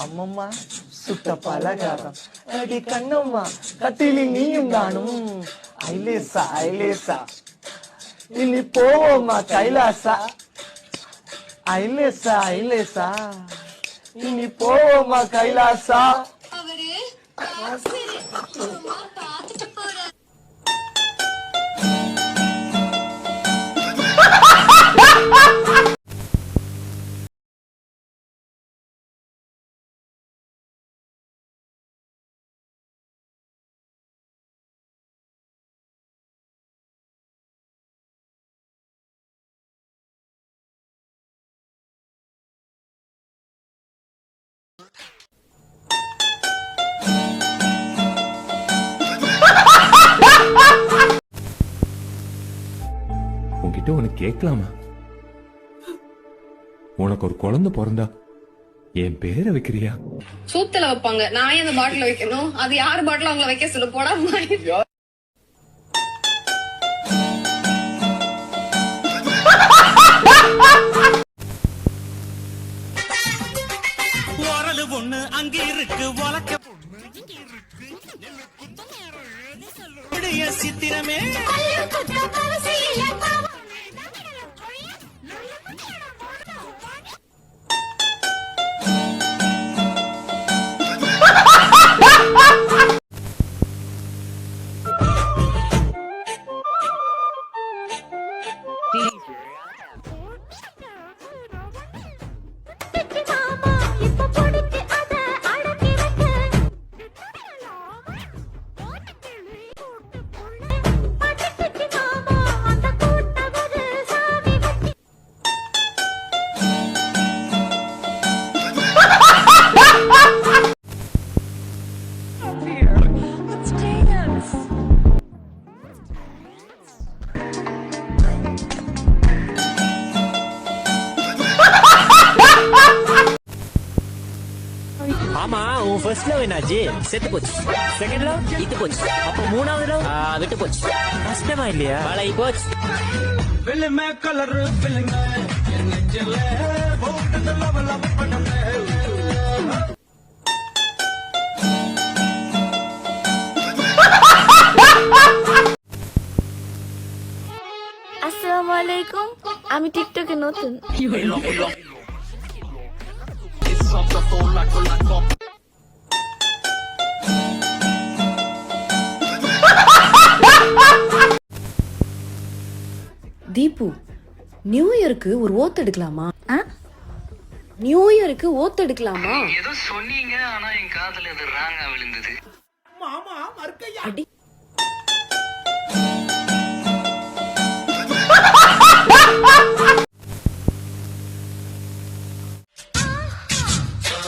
அம்மம்மா சுட்ட பலகாரம் அடி கண்ணம்மா கட்டிலி நீயும் நானும் ஐலேசா ஐலேசா இனி போவோமா கைலாசா ஐலேசா ஐலேசா இனி போவோமா கைலாசா. உன்கிட்ட உனக்கு கேட்கலாமா? உனக்கு ஒரு குழந்தை பிறந்தா என் பேரை வைக்கிறியா? சூத்துல வைப்பாங்க, நான் ஏன் அந்த பாட்டில வைக்கணும்? அது யாரு பாட்டில அவங்கள வைக்க சொல்ல போடா. ஒண்ணு அங்க இருக்கு உலக்க சித்திரமே ஆமா, உன் ஃபர்ஸ்ட் லவ் என்னாச்சு? செத்து போச்சு. செகண்ட் லவ் இது போச்சு. அப்ப மூணாவது லவ் விட்டு போச்சு. கஷ்டமா இல்லையா? பழகி போச்சு. வெள்ளமே கலர் வெள்ளங்க என் நெஞ்சில போட்டு லவ் லவ் பண்ணல. আসসালামু আলাইকুম, আমি টিকটকে নতুন। தீபு, நியூ இயருக்கு ஒரு ஓத்து எடுக்கலாமா? நியூ இயருக்கு ஓத்து எடுக்கலாமா? ஏதோ சொன்னீங்க, ஆனா என் காதுல அது ராங்கா விழுந்தது. அடி